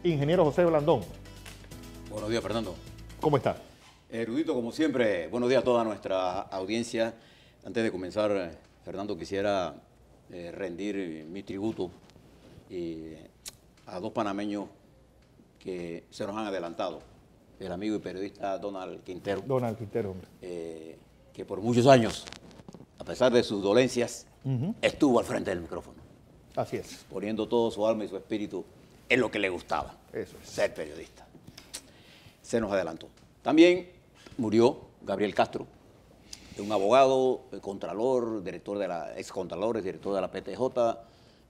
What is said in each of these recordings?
Ingeniero José Blandón. Buenos días, Fernando. ¿Cómo está? Erudito, como siempre, buenos días a toda nuestra audiencia. Antes de comenzar, Fernando, quisiera rendir mi tributo a dos panameños que se nos han adelantado. El amigo y periodista Donald Quintero. Donald Quintero, hombre. Que por muchos años, a pesar de sus dolencias, estuvo al frente del micrófono. Así es. Poniendo todo su alma y su espíritu en lo que le gustaba. Eso es. Ser periodista. Se nos adelantó. También murió Gabriel Castro, un abogado, contralor, excontralor, director de la PTJ,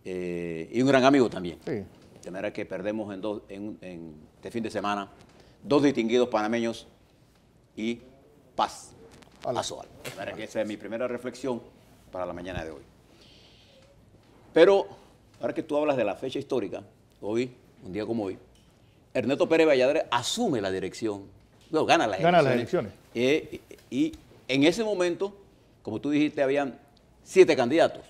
y un gran amigo también. Sí. De manera que perdemos este fin de semana dos distinguidos panameños y paz a su alma. De manera que esa es mi primera reflexión para la mañana de hoy. Pero, ahora que tú hablas de la fecha histórica, hoy, un día como hoy, Ernesto Pérez Valladares asume la dirección, gana las elecciones. Y en ese momento, como tú dijiste, habían 7 candidatos.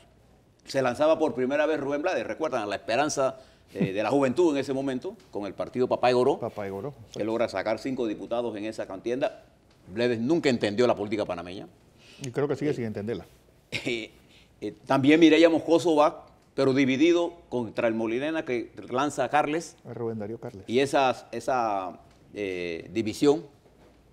Se lanzaba por primera vez Rubén Blades, recuerdan, la esperanza de la juventud en ese momento, con el partido Papá y Goró, que logra sacar 5 diputados en esa contienda. Blades nunca entendió la política panameña. Y creo que sigue sin entenderla. También Mireya Moscoso va, pero dividido contra el Molinena que lanza a Carles. A Rubén Darío Carles. Y esa división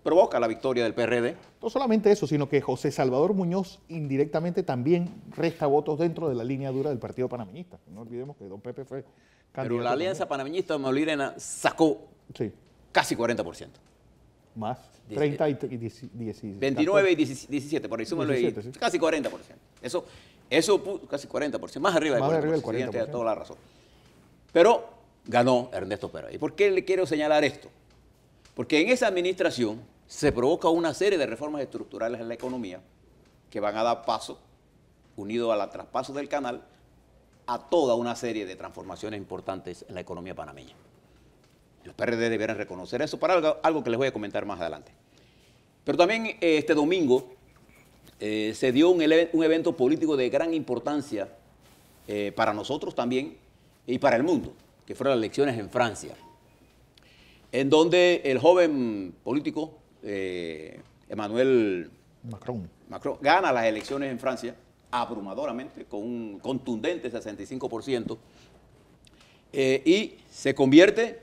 provoca la victoria del PRD. No solamente eso, sino que José Salvador Muñoz indirectamente también resta votos dentro de la línea dura del partido panameñista. No olvidemos que don Pepe fue candidato. Pero la alianza panameñista Molinena sacó casi 40%. Más, 30 y 29 y 17, por ahí súmelo ahí, sí. Casi 40%. Eso casi 40%, más arriba del 40%. Tiene toda la razón. Pero ganó Ernesto Pérez. ¿Y por qué le quiero señalar esto? Porque en esa administración se provoca una serie de reformas estructurales en la economía que van a dar paso, unido al traspaso del canal, a toda una serie de transformaciones importantes en la economía panameña. Los PRD debieran reconocer eso para algo que les voy a comentar más adelante. Pero también este domingo se dio un evento político de gran importancia para nosotros también y para el mundo, que fueron las elecciones en Francia, en donde el joven político Emmanuel Macron gana las elecciones en Francia abrumadoramente, con un contundente 65%, y se convierte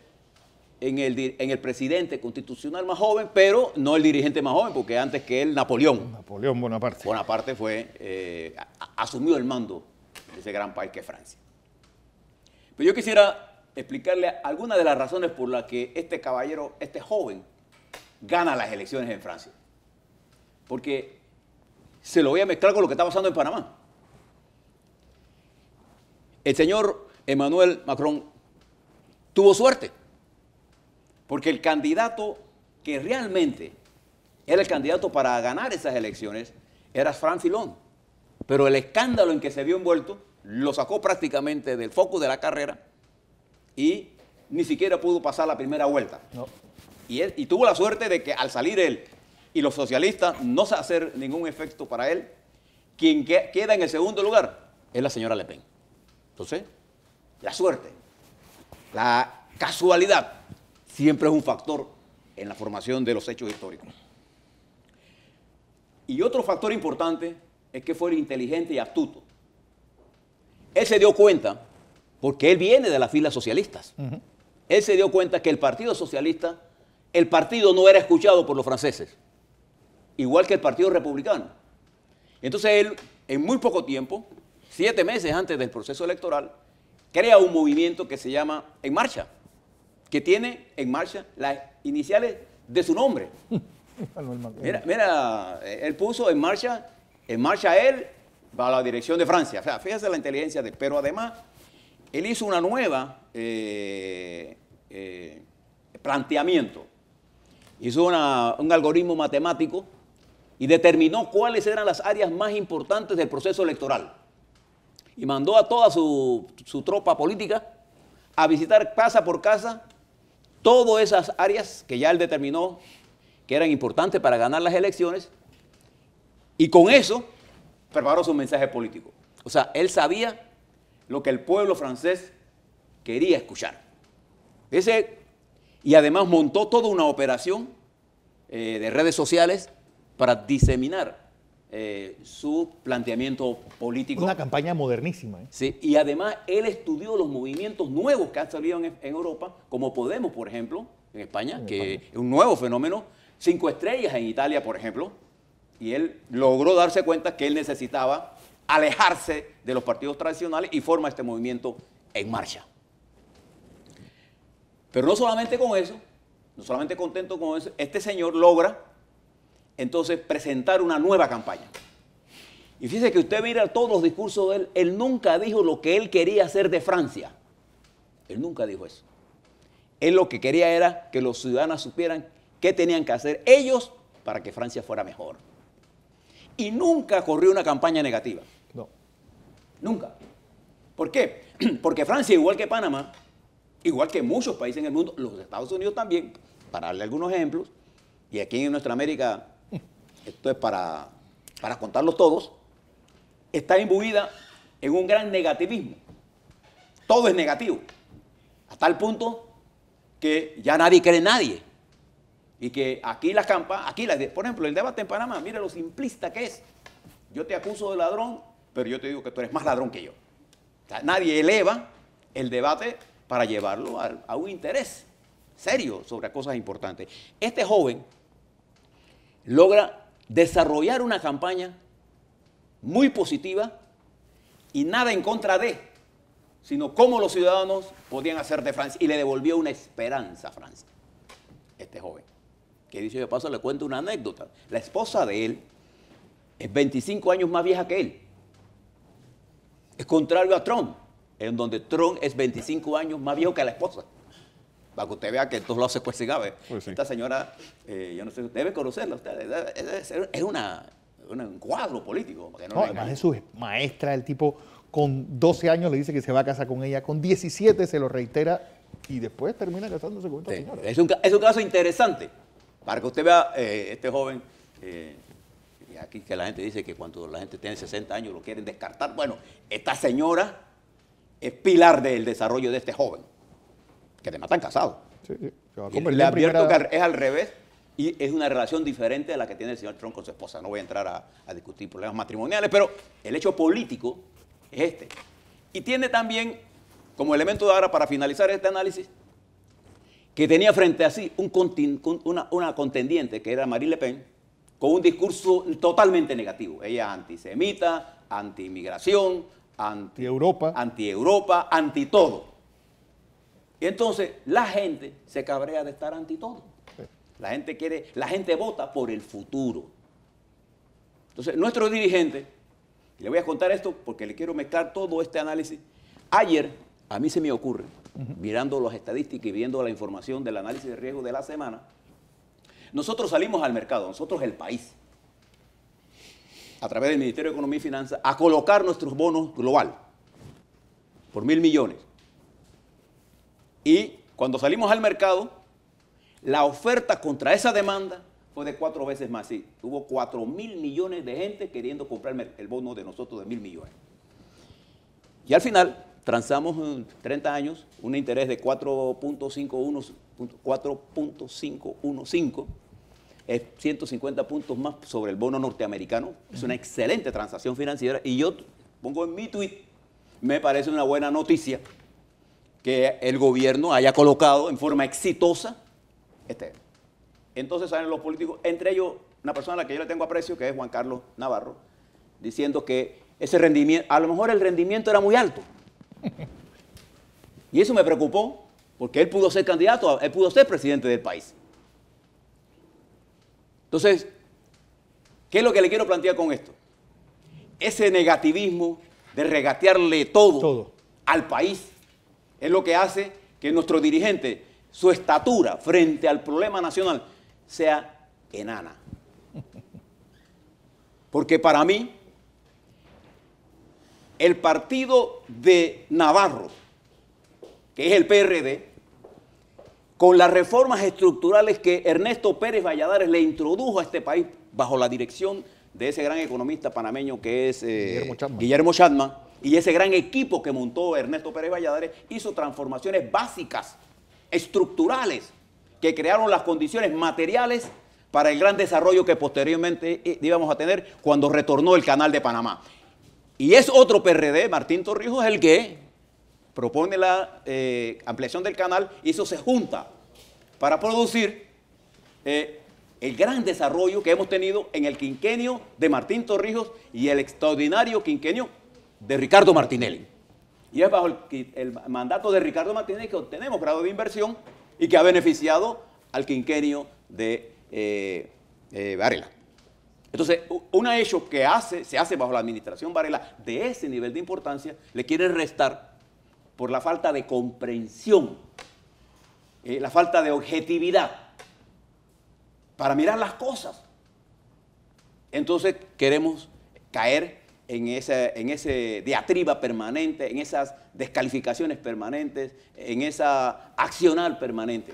en el presidente constitucional más joven, pero no el dirigente más joven, porque antes que él, Napoleón Bonaparte. Bonaparte asumió el mando de ese gran país que es Francia. Pero yo quisiera explicarle algunas de las razones por las que este caballero, este joven, gana las elecciones en Francia. Porque se lo voy a mezclar con lo que está pasando en Panamá. El señor Emmanuel Macron tuvo suerte, porque el candidato que realmente era el candidato para ganar esas elecciones era Franck Filon. Pero el escándalo en que se vio envuelto lo sacó prácticamente del foco de la carrera y ni siquiera pudo pasar la primera vuelta. No. Y tuvo la suerte de que al salir él y los socialistas no se hacer ningún efecto para él, quien queda en el segundo lugar es la señora Le Pen. Entonces, la suerte, la casualidad, siempre es un factor en la formación de los hechos históricos. Y otro factor importante es que fue inteligente y astuto. Él se dio cuenta, porque él viene de las filas socialistas, él se dio cuenta que el Partido Socialista, el partido no era escuchado por los franceses, igual que el Partido Republicano. Entonces él, en muy poco tiempo, 7 meses antes del proceso electoral, crea un movimiento que se llama En Marcha, que tiene en marcha las iniciales de su nombre. Mira, él puso en marcha él va a la dirección de Francia. O sea, fíjese la inteligencia pero además, él hizo una nueva planteamiento. Hizo un algoritmo matemático y determinó cuáles eran las áreas más importantes del proceso electoral. Y mandó a toda su tropa política a visitar casa por casa todas esas áreas que ya él determinó que eran importantes para ganar las elecciones, y con eso preparó su mensaje político. O sea, él sabía lo que el pueblo francés quería escuchar. Y además montó toda una operación de redes sociales para diseminar su planteamiento político. Una campaña modernísima. Sí, y además él estudió los movimientos nuevos que han salido en Europa, como Podemos, por ejemplo, en España, que es un nuevo fenómeno. 5 estrellas en Italia, por ejemplo, y él logró darse cuenta que él necesitaba alejarse de los partidos tradicionales y forma este movimiento en marcha. Pero no solamente con eso, no solamente contento con eso, este señor logra entonces presentar una nueva campaña. Y fíjese que usted mira todos los discursos de él nunca dijo lo que él quería hacer de Francia. Él nunca dijo eso. Él lo que quería era que los ciudadanos supieran qué tenían que hacer ellos para que Francia fuera mejor. Y nunca corrió una campaña negativa. No. Nunca. ¿Por qué? Porque Francia, igual que Panamá, igual que muchos países en el mundo, los Estados Unidos también, para darle algunos ejemplos, y aquí en nuestra América, esto es para contarlos todos, está imbuida en un gran negativismo. Todo es negativo. Hasta el punto que ya nadie cree en nadie. Y que aquí las campañas, por ejemplo, el debate en Panamá, mira lo simplista que es. Yo te acuso de ladrón, pero yo te digo que tú eres más ladrón que yo. O sea, nadie eleva el debate para llevarlo a un interés serio sobre cosas importantes. Este joven logra desarrollar una campaña muy positiva y nada en contra de, sino cómo los ciudadanos podían hacer de Francia, y le devolvió una esperanza a Francia, este joven. Que dicho de paso, le cuento una anécdota. La esposa de él es 25 años más vieja que él. Es contrario a Trump, en donde Trump es 25 años más viejo que la esposa. Para que usted vea que todos lo hace pues grave. Pues sí. Esta señora, yo no sé, debe conocerla usted. Es un cuadro político. No, además es su maestra, el tipo con 12 años le dice que se va a casar con ella, con 17 se lo reitera y después termina casándose con esta señora. Es un caso interesante. Para que usted vea, este joven, y aquí que la gente dice que cuando la gente tiene 60 años lo quieren descartar. Bueno, esta señora es pilar del desarrollo de este joven, que además están casados. Sí, sí. Se va a convertir. Le advierto que es al revés y es una relación diferente a la que tiene el señor Trump con su esposa. No voy a entrar a discutir problemas matrimoniales, pero el hecho político es este. Y tiene también, como elemento de ahora para finalizar este análisis, que tenía frente a sí una contendiente, que era Marine Le Pen, con un discurso totalmente negativo. Ella antisemita, anti-inmigración, anti-Europa, anti todo. Y entonces la gente se cabrea de estar anti todo. La gente vota por el futuro. Entonces, nuestro dirigente, y le voy a contar esto porque le quiero mezclar todo este análisis. Ayer, a mí se me ocurre, mirando las estadísticas y viendo la información del análisis de riesgo de la semana, nosotros salimos al mercado, nosotros el país, a través del Ministerio de Economía y Finanzas, a colocar nuestros bonos global por 1.000 millones. Y cuando salimos al mercado, la oferta contra esa demanda fue de 4 veces más. Sí, hubo 4.000 millones de gente queriendo comprar el bono de nosotros de 1.000 millones. Y al final transamos en 30 años un interés de 4.515, es 150 puntos más sobre el bono norteamericano. Es una excelente transacción financiera y yo pongo en mi tweet, me parece una buena noticia que el gobierno haya colocado en forma exitosa Entonces salen los políticos, entre ellos una persona a la que yo le tengo aprecio, que es Juan Carlos Navarro, diciendo que ese rendimiento, a lo mejor el rendimiento era muy alto. Y eso me preocupó, porque él pudo ser candidato, él pudo ser presidente del país. Entonces, ¿qué es lo que le quiero plantear con esto? Ese negativismo de regatearle todo al país es lo que hace que nuestro dirigente, su estatura frente al problema nacional, sea enana. Porque para mí, el partido de Navarro, que es el PRD, con las reformas estructurales que Ernesto Pérez Valladares le introdujo a este país bajo la dirección de ese gran economista panameño que es Guillermo Chapman, y ese gran equipo que montó Ernesto Pérez Valladares, hizo transformaciones básicas estructurales que crearon las condiciones materiales para el gran desarrollo que posteriormente íbamos a tener cuando retornó el Canal de Panamá. Y es otro PRD, Martín Torrijos, el que propone la ampliación del canal, y eso se junta para producir el gran desarrollo que hemos tenido en el quinquenio de Martín Torrijos y el extraordinario quinquenio de Ricardo Martinelli. Y es bajo el mandato de Ricardo Martinelli que obtenemos grado de inversión y que ha beneficiado al quinquenio de Varela. Entonces, un hecho que se hace bajo la administración Varela de ese nivel de importancia, le quieren restar por la falta de comprensión, la falta de objetividad para mirar las cosas. Entonces, queremos caer en ese diatriba permanente, en esas descalificaciones permanentes, en esa accionar permanente.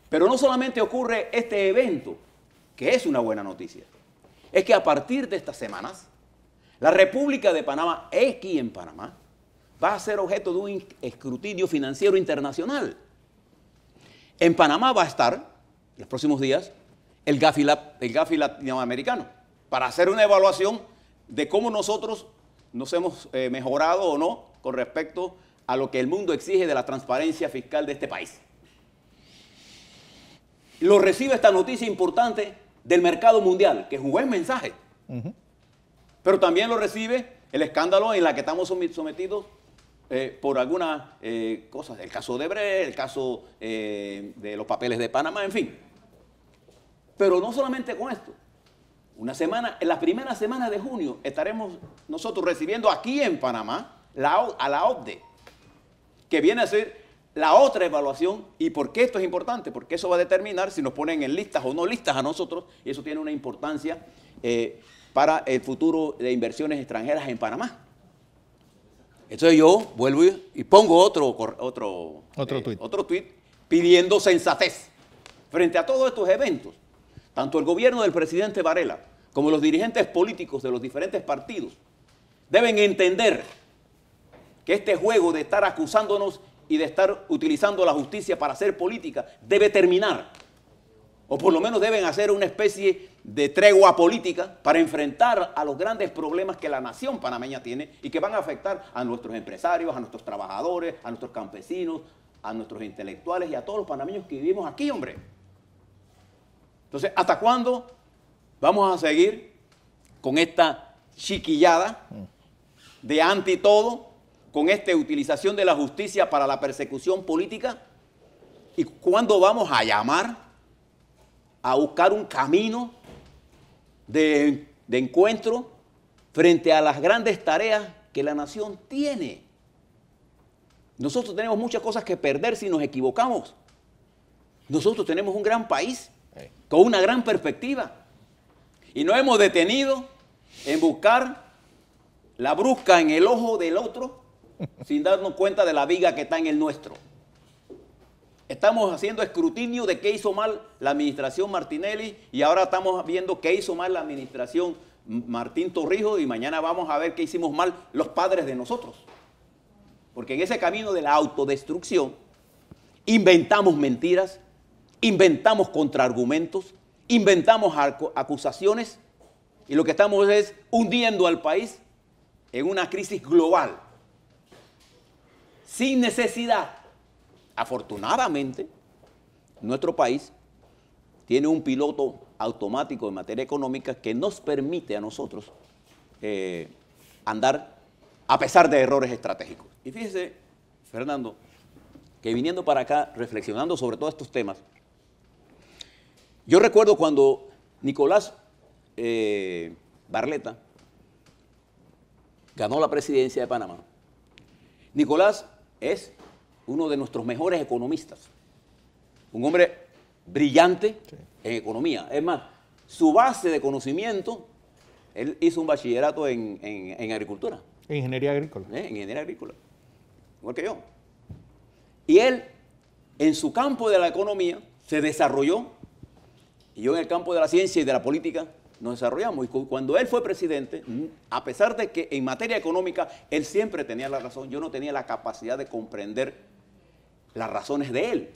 Pero no solamente ocurre este evento, que es una buena noticia, es que a partir de estas semanas, la República de Panamá, aquí en Panamá, va a ser objeto de un escrutinio financiero internacional. En Panamá va a estar, en los próximos días, el Gafi latinoamericano, para hacer una evaluación de cómo nosotros nos hemos mejorado o no con respecto a lo que el mundo exige de la transparencia fiscal de este país. Lo recibe esta noticia importante del mercado mundial, que es un buen mensaje. Pero también lo recibe el escándalo en la que estamos sometidos por algunas cosas, el caso de Brecht, el caso de los papeles de Panamá, en fin. Pero no solamente con esto. En las primeras semanas de junio estaremos nosotros recibiendo aquí en Panamá a la OCDE, que viene a ser la otra evaluación. ¿Y por qué esto es importante? Porque eso va a determinar si nos ponen en listas o no listas a nosotros, y eso tiene una importancia para el futuro de inversiones extranjeras en Panamá. Entonces yo vuelvo y pongo otro tuit pidiendo sensatez frente a todos estos eventos. Tanto el gobierno del presidente Varela como los dirigentes políticos de los diferentes partidos deben entender que este juego de estar acusándonos y de estar utilizando la justicia para hacer política debe terminar. O por lo menos deben hacer una especie de tregua política para enfrentar a los grandes problemas que la nación panameña tiene y que van a afectar a nuestros empresarios, a nuestros trabajadores, a nuestros campesinos, a nuestros intelectuales y a todos los panameños que vivimos aquí, hombre. Entonces, ¿hasta cuándo vamos a seguir con esta chiquillada de anti todo, con esta utilización de la justicia para la persecución política? ¿Y cuándo vamos a llamar a buscar un camino de encuentro frente a las grandes tareas que la nación tiene? Nosotros tenemos muchas cosas que perder si nos equivocamos. Nosotros tenemos un gran país con una gran perspectiva y nos hemos detenido en buscar la brusca en el ojo del otro sin darnos cuenta de la viga que está en el nuestro. Estamos haciendo escrutinio de qué hizo mal la administración Martinelli y ahora estamos viendo qué hizo mal la administración Martín Torrijos y mañana vamos a ver qué hicimos mal los padres de nosotros. Porque en ese camino de la autodestrucción inventamos mentiras, inventamos contraargumentos, inventamos acusaciones y lo que estamos es hundiendo al país en una crisis global sin necesidad. Afortunadamente, nuestro país tiene un piloto automático en materia económica que nos permite a nosotros andar a pesar de errores estratégicos. Y fíjese, Fernando, que viniendo para acá, reflexionando sobre todos estos temas, yo recuerdo cuando Nicolás Barletta ganó la presidencia de Panamá. Nicolás es uno de nuestros mejores economistas, un hombre brillante en economía. Es más, su base de conocimiento, él hizo un bachillerato en agricultura. En ingeniería agrícola. En ingeniería agrícola, igual que yo. Y él, en su campo de la economía, se desarrolló, y yo en el campo de la ciencia y de la política nos desarrollamos. Y cuando él fue presidente, a pesar de que en materia económica él siempre tenía la razón, yo no tenía la capacidad de comprender las razones de él,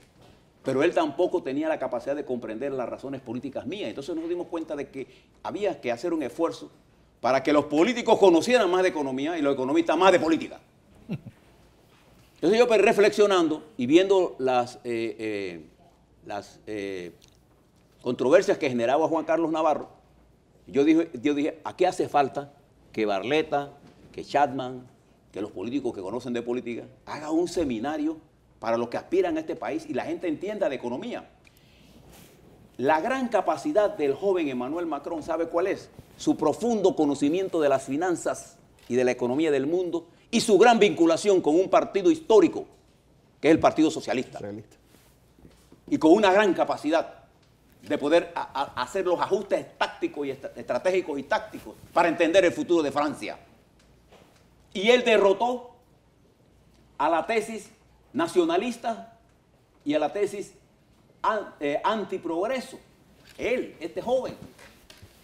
pero él tampoco tenía la capacidad de comprender las razones políticas mías. Entonces nos dimos cuenta de que había que hacer un esfuerzo para que los políticos conocieran más de economía y los economistas más de política. Entonces yo, pues, reflexionando y viendo las controversias que generaba Juan Carlos Navarro, yo dije, ¿a qué hace falta que Barletta, que Chapman, que los políticos que conocen de política, hagan un seminario para los que aspiran a este país y la gente entienda de economía? La gran capacidad del joven Emmanuel Macron, ¿sabe cuál es? Su profundo conocimiento de las finanzas y de la economía del mundo y su gran vinculación con un partido histórico, que es el Partido Socialista. Y con una gran capacidad de poder hacer los ajustes tácticos y estratégicos y tácticos para entender el futuro de Francia. Y él derrotó a la tesis nacionalista y a la tesis antiprogreso. Él, este joven.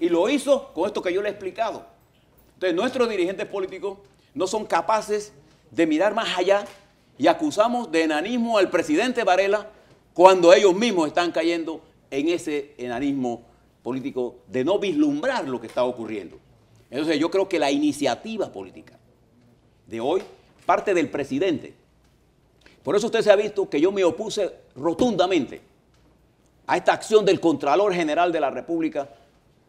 Y lo hizo con esto que yo le he explicado. Entonces, nuestros dirigentes políticos no son capaces de mirar más allá y acusamos de enanismo al presidente Varela cuando ellos mismos están cayendo en ese enanismo político de no vislumbrar lo que está ocurriendo. Entonces, yo creo que la iniciativa política de hoy parte del presidente. Por eso usted se ha visto que yo me opuse rotundamente a esta acción del Contralor General de la República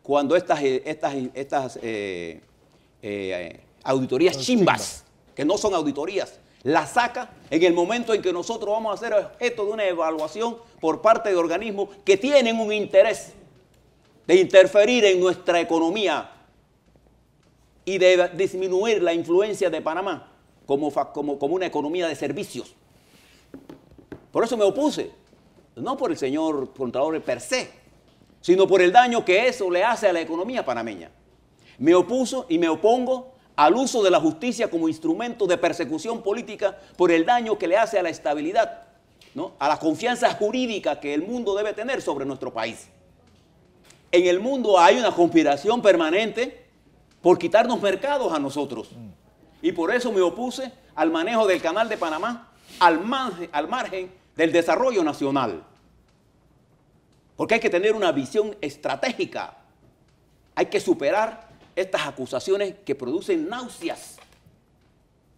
cuando estas auditorías chimbas, que no son auditorías, las saca en el momento en que nosotros vamos a ser objeto de una evaluación por parte de organismos que tienen un interés de interferir en nuestra economía y de disminuir la influencia de Panamá como una economía de servicios. Por eso me opuse, no por el señor Contralor per se, sino por el daño que eso le hace a la economía panameña. Me opuso y me opongo al uso de la justicia como instrumento de persecución política por el daño que le hace a la estabilidad, ¿no? A la confianza jurídica que el mundo debe tener sobre nuestro país. En el mundo hay una conspiración permanente por quitarnos mercados a nosotros. Y por eso me opuse al manejo del Canal de Panamá al margen del desarrollo nacional. Porque hay que tener una visión estratégica. Hay que superar estas acusaciones que producen náuseas.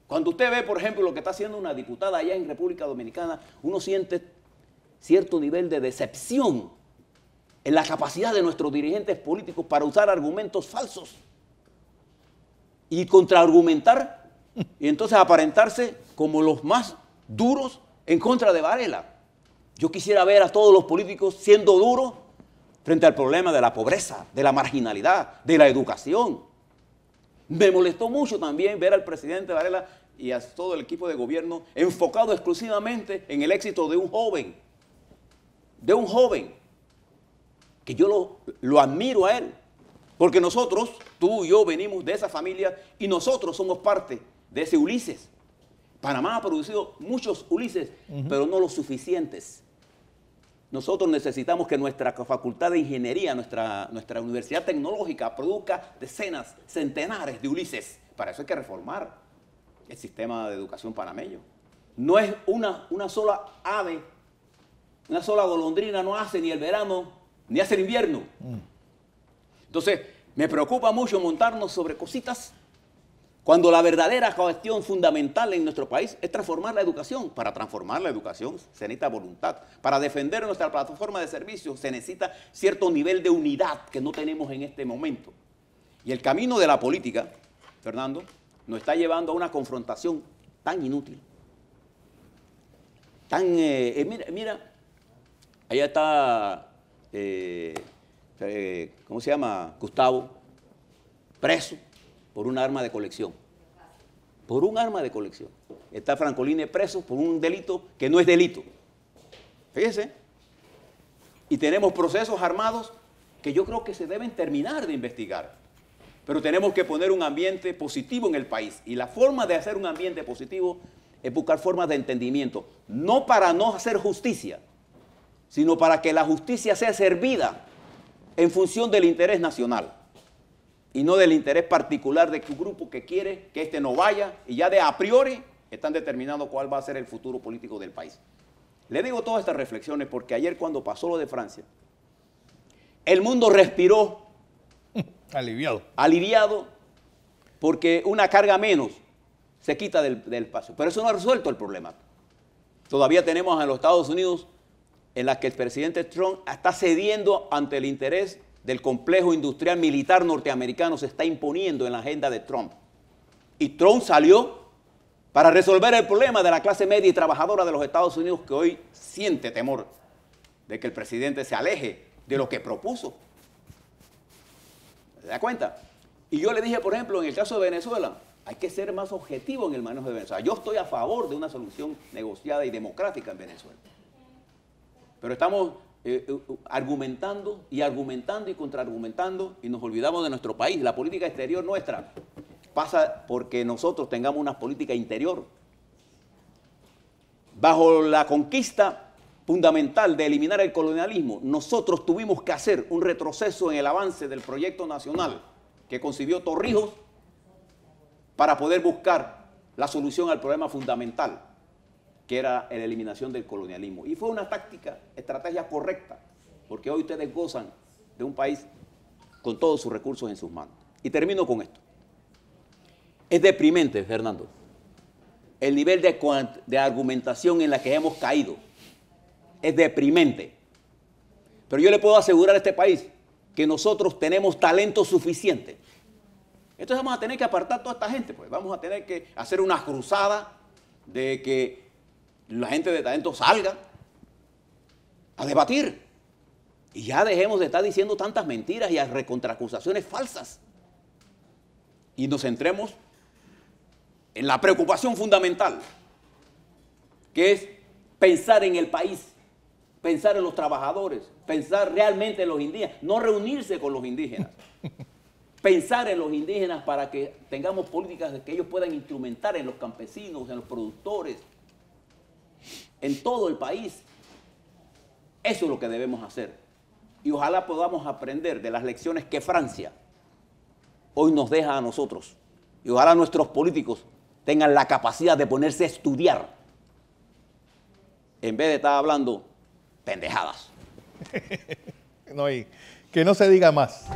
Cuando usted ve, por ejemplo, lo que está haciendo una diputada allá en República Dominicana, uno siente cierto nivel de decepción en la capacidad de nuestros dirigentes políticos para usar argumentos falsos y contraargumentar y entonces aparentarse como los más duros en contra de Varela. Yo quisiera ver a todos los políticos siendo duros frente al problema de la pobreza, de la marginalidad, de la educación. Me molestó mucho también ver al presidente Varela y a todo el equipo de gobierno enfocado exclusivamente en el éxito de un joven, que yo lo admiro a él, porque nosotros, tú y yo, venimos de esa familia y nosotros somos parte de ese Ulises. Panamá ha producido muchos Ulises, pero no los suficientes. Nosotros necesitamos que nuestra facultad de ingeniería, nuestra universidad tecnológica produzca decenas, centenares de Ulises. Para eso hay que reformar el sistema de educación panameño. No es una sola ave, una sola golondrina no hace ni el verano ni hace el invierno. Entonces, me preocupa mucho montarnos sobre cositas cuando la verdadera cuestión fundamental en nuestro país es transformar la educación. Para transformar la educación se necesita voluntad. Para defender nuestra plataforma de servicios se necesita cierto nivel de unidad que no tenemos en este momento. Y el camino de la política, Fernando, nos está llevando a una confrontación tan inútil. Mira, allá está, ¿cómo se llama? Gustavo, preso por un arma de colección. Por un arma de colección. Está Francolini preso por un delito que no es delito. Fíjese. Y tenemos procesos armados que yo creo que se deben terminar de investigar. Pero tenemos que poner un ambiente positivo en el país. Y la forma de hacer un ambiente positivo es buscar formas de entendimiento. No para no hacer justicia, sino para que la justicia sea servida en función del interés nacional. Y no del interés particular de un grupo que quiere que este no vaya y ya de a priori están determinando cuál va a ser el futuro político del país. Le digo todas estas reflexiones porque ayer cuando pasó lo de Francia, el mundo respiró aliviado porque una carga menos se quita del espacio. Pero eso no ha resuelto el problema. Todavía tenemos a los Estados Unidos en la que el presidente Trump está cediendo ante el interés del complejo industrial militar norteamericano, se está imponiendo en la agenda de Trump. Y Trump salió para resolver el problema de la clase media y trabajadora de los Estados Unidos, que hoy siente temor de que el presidente se aleje de lo que propuso. ¿Se da cuenta? Y yo le dije, por ejemplo, en el caso de Venezuela, hay que ser más objetivo en el manejo de Venezuela. Yo estoy a favor de una solución negociada y democrática en Venezuela. Pero estamos argumentando y contraargumentando y nos olvidamos de nuestro país. La política exterior nuestra pasa porque nosotros tengamos una política interior. Bajo la conquista fundamental de eliminar el colonialismo, nosotros tuvimos que hacer un retroceso en el avance del proyecto nacional que concibió Torrijos para poder buscar la solución al problema fundamental, que era la eliminación del colonialismo. Y fue una estrategia correcta, porque hoy ustedes gozan de un país con todos sus recursos en sus manos. Y termino con esto. Es deprimente, Fernando, el nivel de argumentación en la que hemos caído. Es deprimente. Pero yo le puedo asegurar a este país que nosotros tenemos talento suficiente. Entonces vamos a tener que apartar a toda esta gente, pues vamos a tener que hacer una cruzada de que la gente de talento salga a debatir. Y ya dejemos de estar diciendo tantas mentiras y recontracusaciones falsas. Y nos centremos en la preocupación fundamental, que es pensar en el país, pensar en los trabajadores, pensar realmente en los indígenas, no reunirse con los indígenas. Pensar en los indígenas para que tengamos políticas que ellos puedan instrumentar en los campesinos, en los productores, en todo el país. Eso es lo que debemos hacer. Y ojalá podamos aprender de las lecciones que Francia hoy nos deja a nosotros. Y ojalá nuestros políticos tengan la capacidad de ponerse a estudiar en vez de estar hablando pendejadas. No, y que no se diga más.